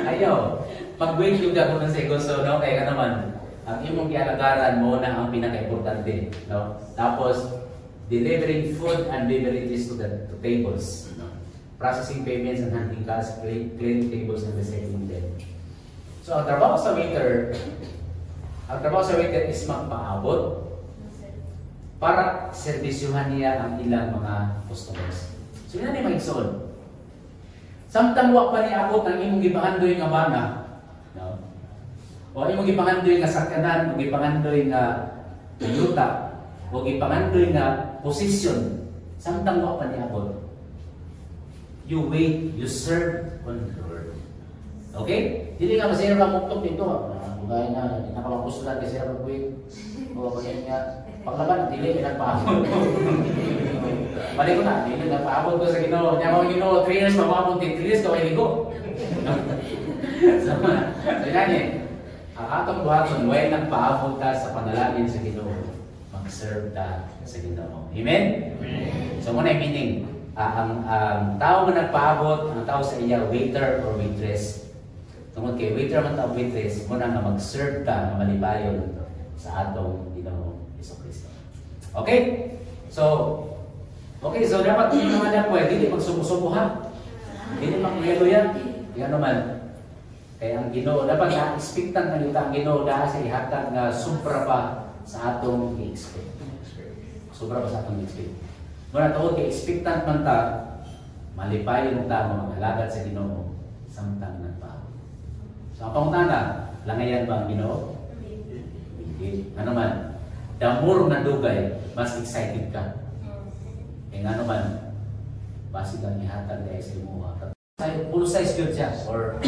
Ayaw. Pag-wait yung gagawin sa gusto, no? Kaya ka naman, ang imong gialagaran mo na ang pinaka-importante, no? Tapos, delivering food and beverages to tables, no? Processing payments and handling cash, cleaning tables and recycling them. So, ang trabaho sa waiter is magpaabot para serbisyuhan niya ang ilang mga customers. So, yun na ni Maigsoon. Samtang wa pa ni abot ang imong gipangandoy nga bana, no? O imong gipangandoy nga sakyanan, o gipangandoy nga yuta, o gipangandoy nga posisyon, samtang wa pa ni abot, you wait, you serve on the Lord. Okay? Dili ka masira ka muktok dito. Bugay na, nakamapusulan kasi na mag-wait. O kaya nga, paglaban, dili, pinagpaabot. Balik ko na, dili, nagpaabot ko sa Ginoo. Niya mga Ginoo, 3 years, mamabot, 3 years, kaway ligo. So yan eh. Ang atong buhaton, way nagpaabot ka sa panalangin sa Ginoo, mag-serve ka sa Ginoo. Amen? So muna yung meaning, ang tao na nagpaabot, ang tao sa iya, waiter or waitress. Tungkol kay waiter man tao waitress, muna nga mag-serve ka na malibayon sa atong Ginoo Hesus Kristo. Okay? So dapat yung mga anak ko, hindi magsubo-subo ha. Hindi mag-yelo yan. Yan naman. Kaya ang Ginoo, dapat na-expectant na nito ang Ginoo dahil sa ihatag na sobra pa sa atong i-expect. Sobra pa sa atong i-expect. Muna tawag kay expectant man ta, malipayon ta mga alagad sa Ginoo samtang nagpaabot. So ang pangutana, langayan ba ang Ginoo? Hindi. Ano man, the more na dugay, mas excited ka. Kaya nga naman, basi kang ihatag dahil sa imuha. Full size good siya, or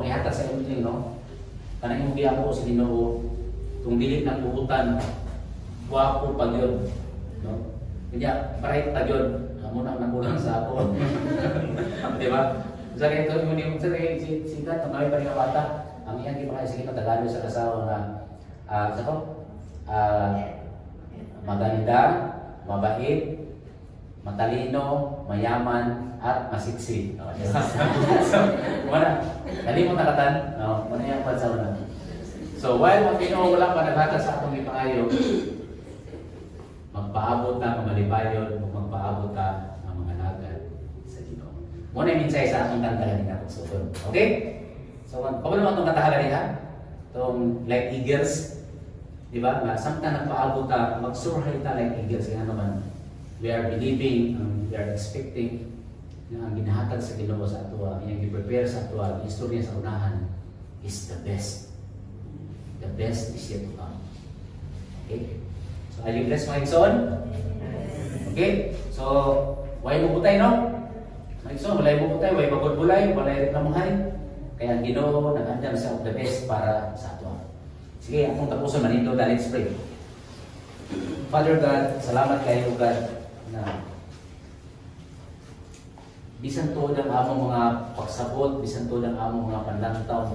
ihatag sa imuha, no? Kanang imong giamo sa Ginoo, kung dili ng buhutan, wapo pag yun. No? Kaya, bright pag yun, amo na nakulang sa ako. Diba? Sa kaya ito, si Kat, ang kami pa rin bata, ang iyang ipakaya sige Tagalog sa kasawa na, maganda, mabait, matalino, mayaman, at masiksi. So, muna, kalimot na katan, muna yung pansawa na. So, while ang Ginoo wala pa naghatag sa atong ipangayo, magpaabot ka, malipayon, magpaabot ka ng mga lagad sa Ginoo. Muna yung minsay sa atong kantahan nila. So, okay? So, kung naman itong kantahan nila, itong like eagles, di ba? Samtang nagpaabot ka, magsurhay ka like eagles. Kaya naman, we are believing, we are expecting na ang ginahatag sa Ginoo sa atua, yung i-prepare sa atua, ang istorya sa unahan is the best. The best is yet to come. Okay? So, are you blessed, my son? Okay? So, way mo butay, no? So, walay mo butay, way bagod-bulay, walay reklamuhay. Kaya ang Ginoo nag-andam sa of the best para sa ato. Sige, atong tapuson manindo na let's pray. Father God, salamat kayo God na bisan to ang among mga pagsabot, bisan to ang among mga panlantaw,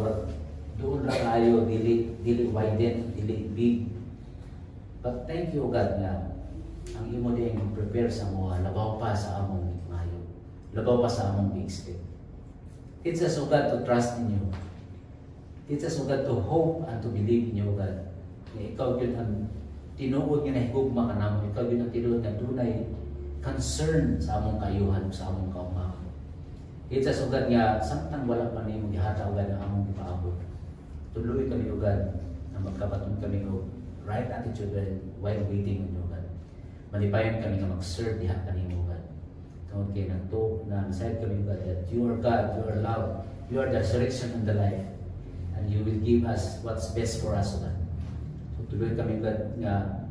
doon lang tayo, dili widen, dili big. But thank you God na ang imo din prepare sa mga labaw pa sa among ngayo. Labaw pa sa among expect. Teach us, O God, to trust in you. Teach us, O God, to hope and to believe in you, God. Na ikaw yun ang tinuod nga nahigugma ka naman. Ikaw yun ang tinuod na dunay concern sa among kayuhan, sa among kaumahan. Teach us, O God, nga samtang wala pa na yung gihata, O God, ang among ipaabot. Tuloy kami, O God, na magkapatong kami o right attitude while waiting on you, God. Malipayan kami na mag-serve diha kanimo, God. Tungod kay na beside kami, God, that you are God, you are love, you are the resurrection and the life, and you will give us what's best for us, God. So tuloy kami, God, nga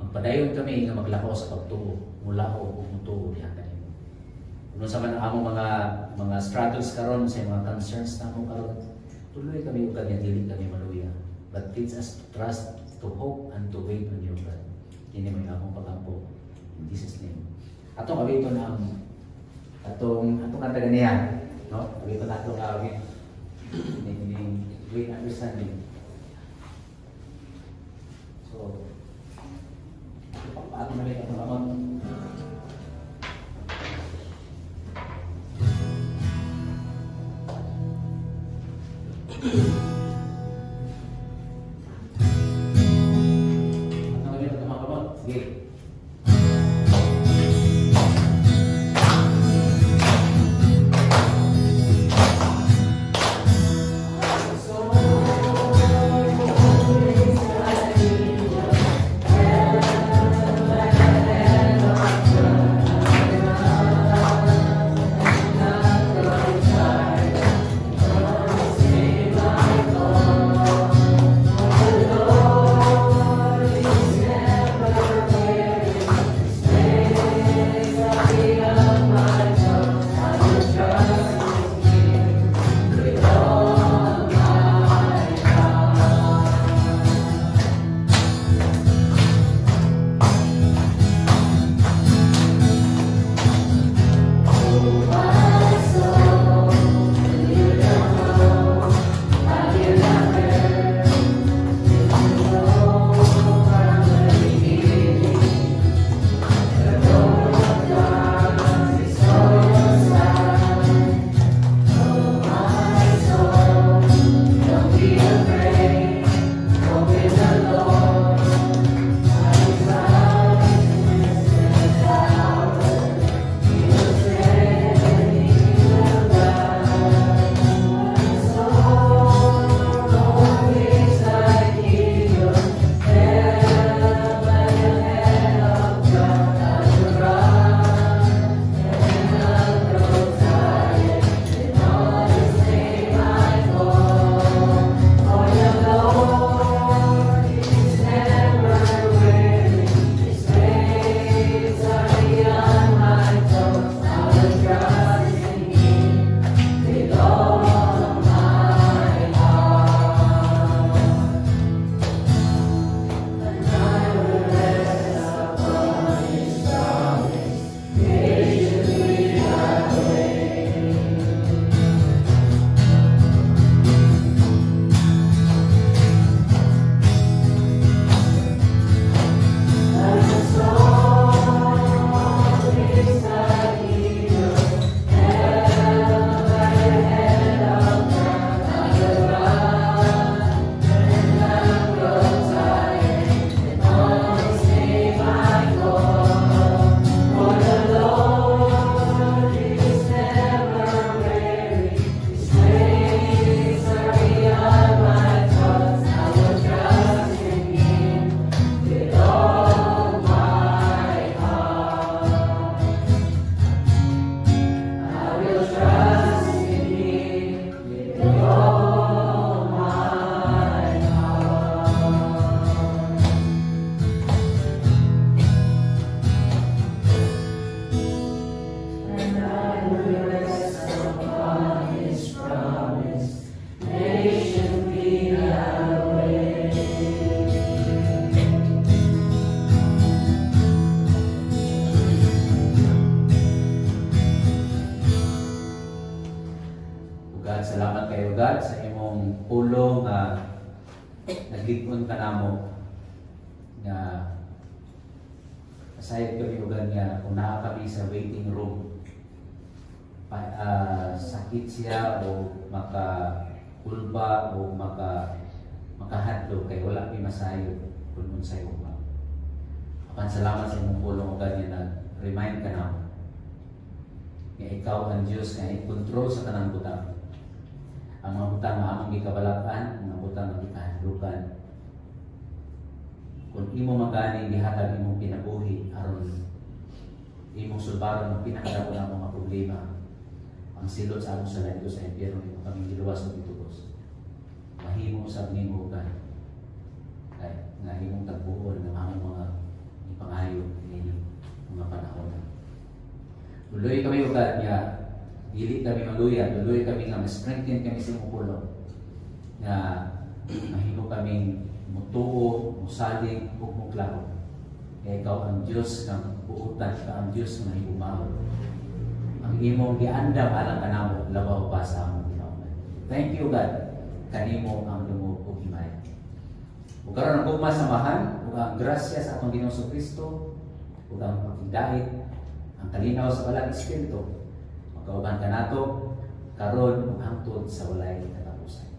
magpadayon kami nga maglakaw sa pagtuo, mula o mutuo diha kanimo. Kung sa man ang among mga struggles karon sa mga concerns namo karon, tuloy kami, God, nga dili kami maluya. But teach us to trust, to hope, and to wait on you, God. Kini may akong pagampo. In Jesus' name. Atong awiton ang atong kanta ganiya, no? Awiton atong awit. Ini great understanding. So, paano na rin atong amon? kayo God sa imong pulong nga naglikon ka namo nga aside kami ugan nga kung naa kami sa waiting room sakit siya o makakulba o makahadlo kay wala pi masayo kung unsay uban. Apan salamat sa imong pulong ugan nga nag-remind ka namo nga ikaw ang Diyos nga i-control sa tanang butang. Ang mga butang nga among gikabalak-an, ang mga butang nga gikahadlukan. Kung imo magani gihatag imong pinabuhi aron imong sulbaron ang pinakadako na mga problema, ang silot sa among salayo sa impyerno imo kaming giluwas og bitugos. Mahimo sa nimo ugan. Kay nga imong tagbuhon ng among mga ipangayo ini mga panahon. Tuloy kami ugat niya, dili kami maluya, tuloy kami nga ma-strengthen kami sa imong pulong. Nga mahimo kaming mutuo, musalig, ug muklaro. Kaya ikaw ang Diyos ng buutan, ka ang Diyos ng mahigumao. Ang imong giandam alang kanamo, labaw pa sa among ginauman. Thank you God, kanimo ang lumuhod ug himaya. Ug karon ang gugma samahan, ug ang grasya sa atong Ginoong Kristo, ug ang pagdait, ang kalinaw sa Balang Espiritu, magkauban ka nato karon ug hangtod sa walay katapusan.